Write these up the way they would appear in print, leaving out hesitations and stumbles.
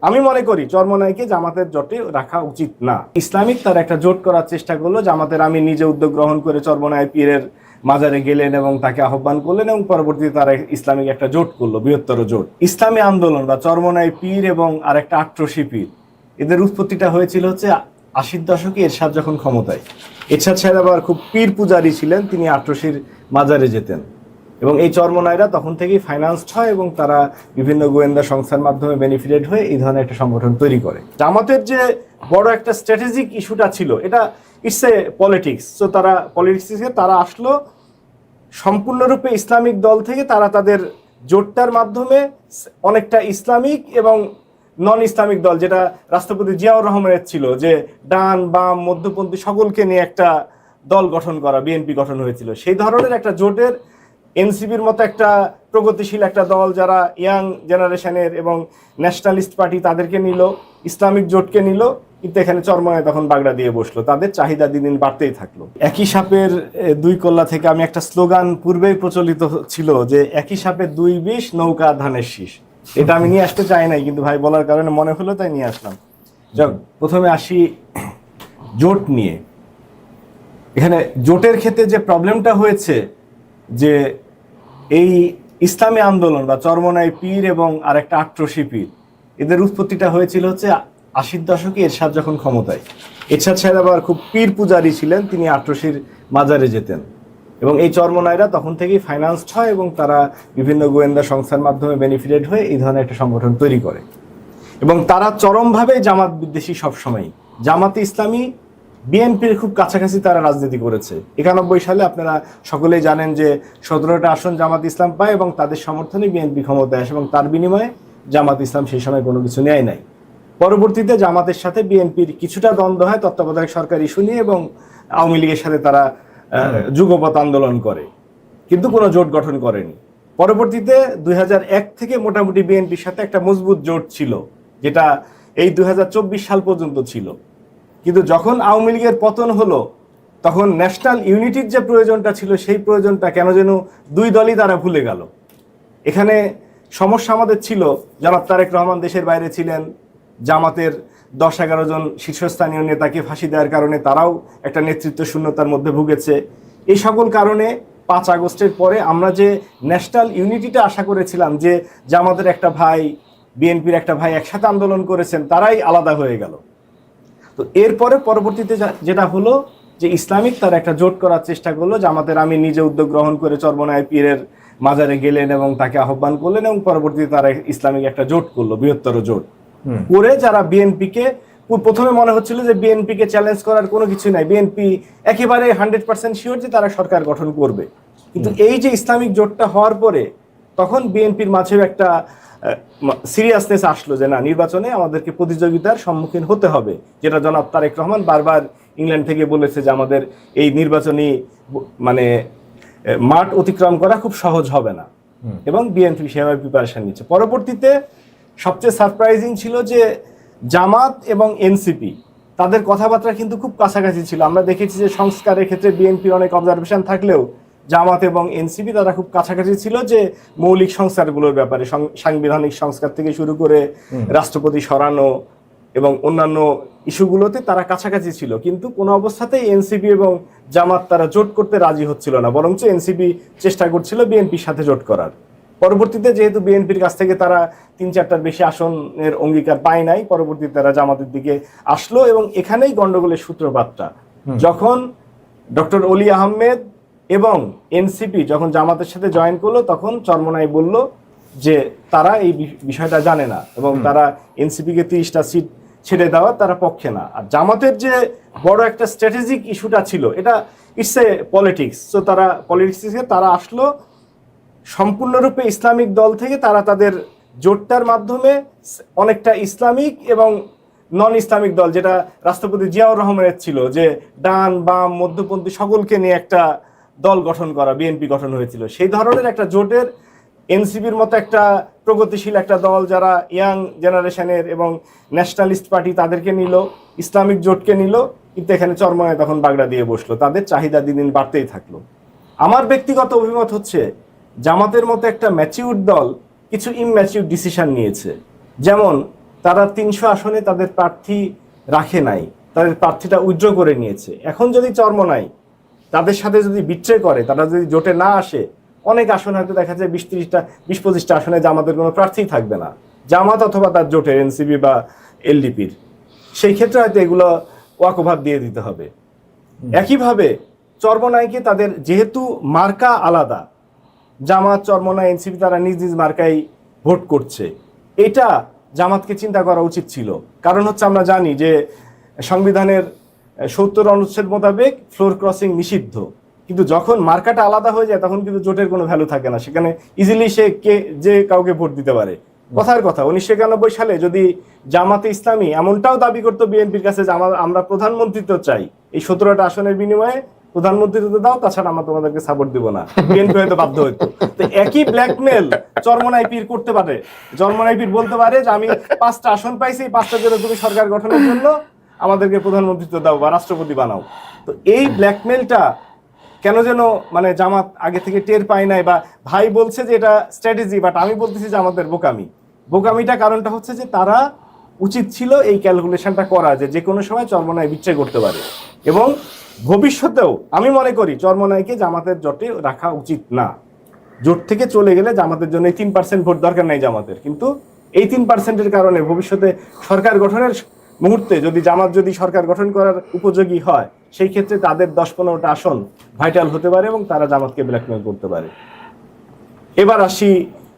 আমি মনে করি চরমোনাইকে জামাতের জোটে রাখা উচিত না। ইসলামিক তার একটা জোট করার চেষ্টা করলো। জামাতের আমি নিজে উদ্যোগ গ্রহণ করে চরমোনাই পীরের মাজারে গেলেন এবং তাকে আহ্বান করলেন এবং পরবর্তীতে তারা ইসলামিক একটা জোট করলো, বৃহত্তর জোট। ইসলামী আন্দোলন বা চরমোনাই পীর এবং আরেকটা আট্রসি পীর, এদের উৎপত্তিটা হয়েছিল হচ্ছে 80-র দশকে এরশাদ যখন ক্ষমতায়। এরশাদ সাহেব আবার খুব পীর পূজারী ছিলেন, তিনি আট্রসির মাজারে যেতেন এবং এই চরমোনাইরা তখন থেকেই ফাইন্যান্সড হয় এবং তারা বিভিন্ন গোয়েন্দা সংস্থার মাধ্যমে বেনিফিটেড হয়ে এই ধরনের একটা সংগঠন তৈরি করে। জামাতের যে বড় একটা স্ট্র্যাটেজিক ইস্যুটা ছিল, এটা ইটস এ পলিটিক্স। তো তারা পলিটিক্সে তারা আসলো সম্পূর্ণরূপে ইসলামিক দল থেকে, তারা তাদের জোটটার মাধ্যমে অনেকটা ইসলামিক এবং নন ইসলামিক দল, যেটা রাষ্ট্রপতি জিয়াউর রহমানের ছিল, যে ডান বাম মধ্যপন্থী সকলকে নিয়ে একটা দল গঠন করা, বিএনপি গঠন হয়েছিল, সেই ধরনের একটা জোটের এনসিপির মতো একটা প্রগতিশীল একটা দল, যারা ইয়াং জেনারেশনের এবং ন্যাশনালিস্ট পার্টি, তাদেরকে নিল, ইসলামিক জোটকে নিল, কিন্তু এখানে চরমোনাই তখন বাগড়া দিয়ে বসলো। তাদের চাহিদা দিন দিন বাড়তেই থাকলো। একই সাপের দুই কল্লা থেকে আমি একটা স্লোগান পূর্বেই প্রচলিত ছিল যে একই সাপের দুই বিষ, নৌকা ধানের শীষ। এটা আমি নিয়ে আসতে চাই নাই, কিন্তু ভাই বলার কারণে মনে হলো তাই নিয়ে আসলাম। যাক, প্রথমে আসি জোট নিয়ে। এখানে জোটের ক্ষেত্রে যে প্রবলেমটা হয়েছে, যে এই ইসলামী আন্দোলন বা চরমোনাই পীর এবং আরেকটা আট্রসি পীর, এদের উৎপত্তিটা হয়েছিল হচ্ছে 80-র দশকে এরশাদ যখন ক্ষমতায়। এরশাদ সাহেব আবার খুব পীর পূজারী ছিলেন, তিনি আট্রসির মাজারে যেতেন এবং এই চরমোনাইরা তখন থেকেই ফাইন্যান্সড হয় এবং তারা বিভিন্ন গোয়েন্দা সংস্থার মাধ্যমে বেনিফিটেড হয়ে এই ধরনের একটা সংগঠন তৈরি করে এবং তারা চরমভাবে জামাত বিদ্বেষী। সবসময় জামাতে ইসলামী বিএনপির খুব কাছাকাছি তারা রাজনীতি করেছে। 91 সালে আপনারা সকলেই জানেন যে 17টা আসন জামাত ইসলাম পায় এবং তাদের সমর্থনে বিএনপি ক্ষমতায় আসে এবং তার বিনিময়ে জামাত ইসলাম সেই সময় কোনো কিছু নেয় নাই। পরবর্তীতে জামাতের সাথে বিএনপির কিছুটা দ্বন্দ্ব হয় তত্ত্বাবধায়ক সরকার ইস্যু নিয়ে এবং আওয়ামী লীগের সাথে তারা যুগপৎ আন্দোলন করে, কিন্তু কোনো জোট গঠন করেনি। পরবর্তীতে 2001 থেকে মোটামুটি বিএনপির সাথে একটা মজবুত জোট ছিল, যেটা এই 2024 সাল পর্যন্ত ছিল। কিন্তু যখন আওয়ামী লীগের পতন হলো, তখন ন্যাশনাল ইউনিটির যে প্রয়োজনটা ছিল, সেই প্রয়োজনটা কেন যেন দুই দলই তারা ভুলে গেল। এখানে সমস্যা আমাদের ছিল, জনাব তারেক রহমান দেশের বাইরে ছিলেন, জামাতের 10-11 জন শীর্ষস্থানীয় নেতাকে ফাঁসি দেওয়ার কারণে তারাও একটা নেতৃত্ব শূন্যতার মধ্যে ভুগেছে। এই সকল কারণে 5 আগস্টের পরে আমরা যে ন্যাশনাল ইউনিটিটা আশা করেছিলাম, যে জামাতের একটা ভাই বিএনপির একটা ভাই একসাথে আন্দোলন করেছেন, তারাই আলাদা হয়ে গেল। তো এরপরে পরবর্তীতে যেটা হলো, যে ইসলামিক তার একটা জোট করার চেষ্টা করলো। জামাতের আমি নিজে উদ্যোগ গ্রহণ করে চরমোনাই পীরের মাজারে গেলেন এবং তাকে আহ্বান করলেন এবং পরবর্তীতে তারা ইসলামিক একটা জোট করলো, বৃহত্তর জোট করে, যারা বিএনপিকে, প্রথমে মনে হচ্ছিল যে বিএনপিকে চ্যালেঞ্জ করার কোনো কিছু নাই, বিএনপি একেবারে 100% শিওর যে তারা সরকার গঠন করবে। কিন্তু এই যে ইসলামিক জোটটা হওয়ার পরে, তখন বিএনপির মাঝেও একটা সিরিয়াসনেস আসলো যে না, নির্বাচনে আমাদেরকে প্রতিযোগিতার সম্মুখীন হতে হবে, যেটা জনাব তারেক রহমান বারবার ইংল্যান্ড থেকে বলেছে যে আমাদের এই নির্বাচনী মানে মাঠ অতিক্রম করা খুব সহজ হবে না, এবং বিএনপি সেভাবে প্রিপারেশন নিচ্ছে। পরবর্তীতে সবচেয়ে সারপ্রাইজিং ছিল যে জামাত এবং এনসিপি, তাদের কথাবার্তা কিন্তু খুব কাছাকাছি ছিল। আমরা দেখেছি যে সংস্কারের ক্ষেত্রে বিএনপির অনেক অবজারভেশন থাকলেও জামাত এবং এনসিপি তারা খুব কাছাকাছি ছিল, যে মৌলিক সংস্কারগুলোর ব্যাপারে, সাংবিধানিক সংস্কার থেকে শুরু করে রাষ্ট্রপতি সরানো এবং অন্যান্য ইস্যুগুলোতে তারা কাছাকাছি ছিল। কিন্তু কোনো অবস্থাতেই এনসিপি এবং জামাত তারা জোট করতে রাজি হচ্ছিল না, বরঞ্চ এনসিপি চেষ্টা করছিল বিএনপির সাথে জোট করার। পরবর্তীতে যেহেতু বিএনপির কাছ থেকে তারা 3-4টার বেশি আসনের অঙ্গীকার পায় নাই, পরবর্তীতে তারা জামাতের দিকে আসলো এবং এখানেই গন্ডগোলের সূত্রপাতটা। যখন ডক্টর অলি আহমেদ এবং এনসিপি যখন জামাতের সাথে জয়েন করলো, তখন চরমোনাই বলল যে তারা এই বিষয়টা জানে না এবং তারা এনসিপিকে 30টা সিট ছেড়ে দেওয়ার তারা পক্ষে না। আর জামাতের যে বড় একটা স্ট্র্যাটেজিক ইস্যুটা ছিল, এটা ইটস এ পলিটিক্স। তো তারা পলিটিক্সে তারা আসলো সম্পূর্ণরূপে ইসলামিক দল থেকে, তারা তাদের জোটটার মাধ্যমে অনেকটা ইসলামিক এবং নন ইসলামিক দল, যেটা রাষ্ট্রপতি জিয়াউর রহমানের ছিল, যে ডান বাম মধ্যপন্থী সকলকে নিয়ে একটা দল গঠন করা, বিএনপি গঠন হয়েছিল, সেই ধরনের একটা জোটের এনসিপির মতো একটা প্রগতিশীল একটা দল, যারা ইয়াং জেনারেশনের এবং ন্যাশনালিস্ট পার্টি, তাদেরকে নিল, ইসলামিক জোটকে নিল, কিন্তু এখানে চরমোনাই তখন বাগড়া দিয়ে বসলো। তাদের চাহিদা দিন দিন বাড়তেই থাকলো। আমার ব্যক্তিগত অভিমত হচ্ছে, জামাতের মতো একটা ম্যাচিউর দল কিছু ইমম্যাচিউর ডিসিশন নিয়েছে। যেমন তারা 300 আসনে তাদের প্রার্থী রাখে নাই, তাদের প্রার্থীটা উইথড্র করে নিয়েছে। এখন যদি চরমোনাই তাদের সাথে যদি বিট্রে করে, তারা যদি জোটে না আসে, অনেক আসন হয়তো দেখা যায় 20-25টা আসনে জামাতের কোনো প্রার্থী থাকবে না, জামাত অথবা তার জোটের এনসিপি বা এলডিপির। সেই ক্ষেত্রে হয়তো এগুলো ওয়াকওভার দিয়ে দিতে হবে। একইভাবে চরমোনাইকে তাদের যেহেতু মার্কা আলাদা, জামাত, চরমোনাই, এনসিপি তারা নিজ নিজ মার্কায় ভোট করছে, এটা জামাতকে চিন্তা করা উচিত ছিল। কারণ হচ্ছে আমরা জানি যে সংবিধানের 70 অনুচ্ছেদ মোতাবেক ফ্লোর ক্রসিং নিষিদ্ধ, কিন্তু যখন মার্কাটা আলাদা হয়ে যায় তখন কিন্তু জোটের কোনো ভ্যালু থাকে না, সেখানে ইজিলি সে যে কাউকে ভোট দিতে পারে। কথার কথা 1991 সালে যদি জামাতে ইসলামী এমনটাও দাবি করতো বিএনপির কাছে যে আমরা প্রধানমন্ত্রিত্ব চাই, এই 17টা আসনের বিনিময়ে প্রধানমন্ত্রিত্ব দাও, তাছাড়া আমরা তোমাদেরকে সাপোর্ট দিব না, বিএনপি হয়তো বাধ্য হইতো। তো একই ব্ল্যাকমেল চরমোনাই পীর করতে পারে। চরমোনাই পীর বলতে পারে যে আমি 5টা আসন পাইছি, 5টার জন্য তুমি সরকার গঠনের জন্য আমাদেরকে প্রধানমন্ত্রিত্ব দাও বা রাষ্ট্রপতি বানাও। তো এই ব্ল্যাকমেলটা কেন যেন মানে জামাত আগে থেকে টের পায় নাই, বা ভাই বলছে যে এটা স্ট্র্যাটেজি, বাট আমি বলতেছি যে আমাদের বোকামিটা কারণটা হচ্ছে যে তারা উচিত ছিল এই ক্যালকুলেশনটা করা যে কোনো সময় চরমোনাই বিচ্ছেদ করতে পারে। এবং ভবিষ্যতেও আমি মনে করি চরমোনাইকে জামাতের জোটে রাখা উচিত না। জোট থেকে চলে গেলে জামাতের জন্য 3% ভোট দরকার নাই জামাতের, কিন্তু এই 3%-এর কারণে ভবিষ্যতে সরকার গঠনের মুহূর্তে যদি জামাত যদি সরকার গঠন করার উপযোগী হয়, সেই ক্ষেত্রে তাদের 10-15টা আসন ভাইটাল হতে পারে এবং তারা জামাতকে ব্ল্যাকমেল করতে পারে। এবার আসি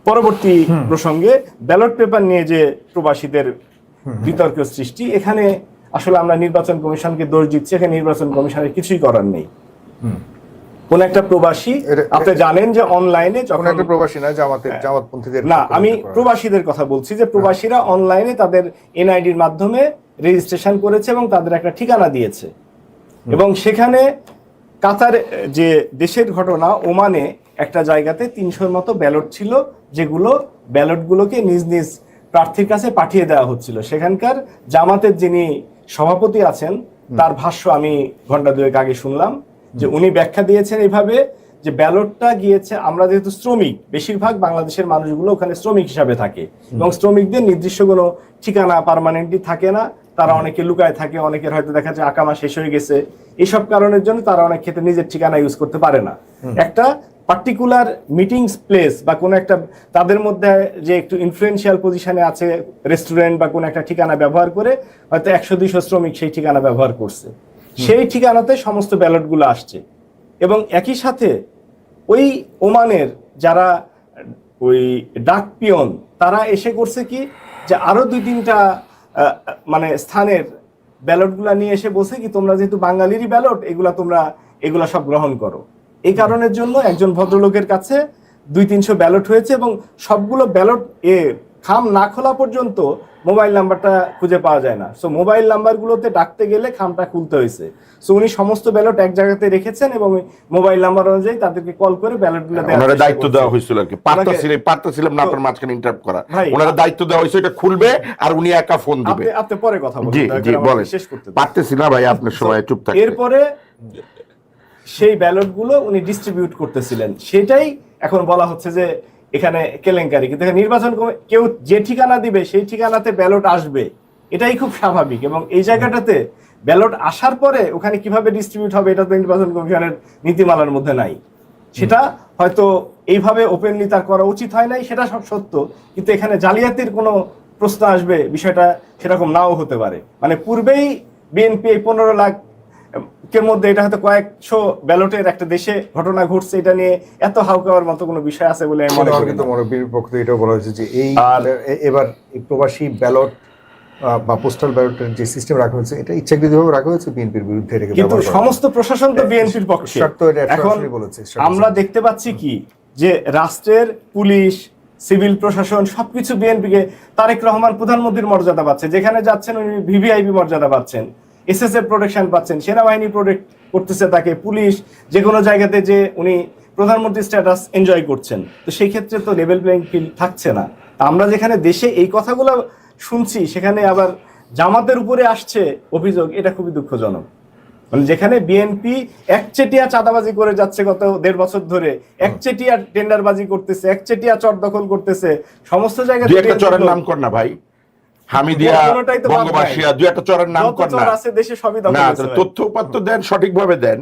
পরবর্তী প্রসঙ্গে, ব্যালট পেপার নিয়ে যে প্রবাসীদের বিতর্ক সৃষ্টি। এখানে আসলে আমরা নির্বাচন কমিশনকে দোষ দিচ্ছি, এখানে নির্বাচন কমিশনের কিছুই করার নেই। কোন একটা প্রবাসী, আপনি জানেন যে অনলাইনে যখন একটা প্রবাসী না, জামাতপন্থীদের না, আমি প্রবাসীদের কথা বলছি, যে প্রবাসীরা অনলাইনে তাদের এনআইডির মাধ্যমে রেজিস্ট্রেশন করেছে এবং তাদের একটা ঠিকানা দিয়েছে। এবং সেখানে কাতার যে দেশের ঘটনা, ওমানে একটা জায়গাতে 300-এর মতো ব্যালট ছিল, যেগুলো ব্যালটগুলোকে নিজ নিজ প্রার্থীর কাছে পাঠিয়ে দেওয়া হচ্ছিল। সেখানকার জামাতের যিনি সভাপতি আছেন তার ভাষ্য আমি ঘন্টা 2 আগে শুনলাম, যে উনি ব্যাখ্যা দিয়েছেন এইভাবে যে ব্যালটটা গিয়েছে, আমরা যেহেতু শ্রমিক, বেশিরভাগ বাংলাদেশের মানুষগুলো ওখানে শ্রমিক হিসাবে থাকে এবং শ্রমিকদের নির্দিষ্ট কোনো ঠিকানা পার্মানেন্টলি থাকে না, তারা অনেকে লুকায় থাকে, অনেকের হয়তো দেখা যায় আকামা শেষ হয়ে গেছে, এইসব কারণের জন্য তারা অনেক ক্ষেত্রে নিজের ঠিকানা ইউজ করতে পারে না। একটা পার্টিকুলার মিটিংস প্লেস বা কোনো একটা তাদের মধ্যে যে একটু ইনফ্লুয়েন্সিয়াল পজিশনে আছে, রেস্টুরেন্ট বা কোনো একটা ঠিকানা ব্যবহার করে হয়তো 100-200 শ্রমিক সেই ঠিকানা ব্যবহার করছে, সেই ঠিকানাতে সমস্ত ব্যালটগুলো আসছে। এবং একই সাথে ওই ওমানের যারা ওই ডাক পিয়ন, তারা এসে করছে কি, যে আরো 2-3টা মানে স্থানের ব্যালটগুলা নিয়ে এসে বলছে কি, তোমরা যেহেতু বাঙালিরই ব্যালট, এগুলা সব গ্রহণ করো। এই কারণের জন্য একজন ভদ্রলোকের কাছে 200-300 ব্যালট হয়েছে এবং সবগুলো ব্যালট খাম না খোলা পর্যন্ত মোবাইল নাম্বারটা খুঁজে পাওয়া যায় না। সো মোবাইল নাম্বারগুলোতে ডাকতে গেলে খামটা খুলতে হয়েছে। সো উনি সমস্ত ব্যালট এক জায়গাতে রেখেছেন এবং মোবাইল নাম্বার অনুযায়ী তাদেরকে কল করে ব্যালটগুলো দেওয়ার দায়িত্ব দেওয়া হয়েছিল আর কি। পারতেছিলাম না আপনার মাঝখানে ইন্টারাপ্ট করা, ওনারা দায়িত্ব দেওয়া হয়েছে এটা খুলবে আর উনি একা ফোন দিবে। আপনি পরে কথা বলুন, জি বলেন। শেষ করতে পারতেছি না ভাই, আপনার সময় চুপ থাকুন। এরপরে সেই ব্যালটগুলো উনি ডিস্ট্রিবিউট করতেছিলেন, সেটাই এখন বলা হচ্ছে যে এখানে কেলেঙ্কারি। কিন্তু নির্বাচন কেউ যে ঠিকানা দিবে সেই ঠিকানাতে ব্যালট আসবে, এটাই খুব স্বাভাবিক। এবং এই জায়গাটাতে ব্যালট আসার পরে ওখানে কিভাবে ডিস্ট্রিবিউট হবে এটা তো নির্বাচন কমিশনের নীতিমালার মধ্যে নাই। সেটা হয়তো এইভাবে ওপেনলি তার করা উচিত হয় নাই, সেটা সব সত্য, কিন্তু এখানে জালিয়াতির কোনো প্রশ্ন আসবে বিষয়টা সেরকম নাও হতে পারে। মানে পূর্বেই বিএনপি 15 লাখ এর মধ্যে এটা হয়তো কয়েকশো ব্যালটের একটা দেশে ঘটনা ঘটছে, এটা নিয়ে এত হাউকাওয়ার মতো কোনো বিষয় আছে বলে আমি মনে করি। কিন্তু মনোবীর পক্ষ থেকে এটাও বলা হয়েছে যে এবার প্রবাসী ব্যালট বা পোস্টাল ব্যালটের যে সিস্টেম রাখা হয়েছে এটা ইচ্ছাকৃতভাবে রাখা হয়েছে বিএনপির বিরুদ্ধে, কিন্তু সমস্ত প্রশাসন তো বিএনপির পক্ষে। এখন আমরা দেখতে পাচ্ছি কি, যে রাষ্ট্রের পুলিশ, সিভিল প্রশাসন সবকিছু বিএনপিকে, তারেক রহমান প্রধানমন্ত্রীর মর্যাদা পাচ্ছে, যেখানে যাচ্ছেন উনি ভিভিআইপি মর্যাদা পাচ্ছেন, এসএসএফ প্রোটেকশন পাচ্ছেন, সেনাবাহিনী প্রোটেক্ট করতেছে তাকে, পুলিশ যে কোনো জায়গাতে যে উনি প্রধানমন্ত্রী স্ট্যাটাস এনজয় করছেন। তো সেই ক্ষেত্রে তো লেভেল প্লেইং ফিল্ড থাকছে না। আমরা যেখানে দেশে এই কথাগুলো শুনছি সেখানে আবার জামাতের উপরে আসছে অভিযোগ, এটা খুবই দুঃখজনক। মানে যেখানে বিএনপি একচেটিয়া চাঁদাবাজি করে যাচ্ছে গত 1.5 বছর ধরে, একচেটিয়া টেন্ডারবাজি করতেছে, একচেটিয়া চর দখল করতেছে, সমস্ত জায়গায় চরের নাম কর না ভাই, হামিদিয়া, কোনোটাই তো বাদ নাই। বঙ্গবাসিয়া, দু একটা চরের নাম যত কর চর না। আছে দেশে সবই দখল না, হয়েছে ভাই। তথ্য উপাত্ত দেন, সঠিকভাবে দেন।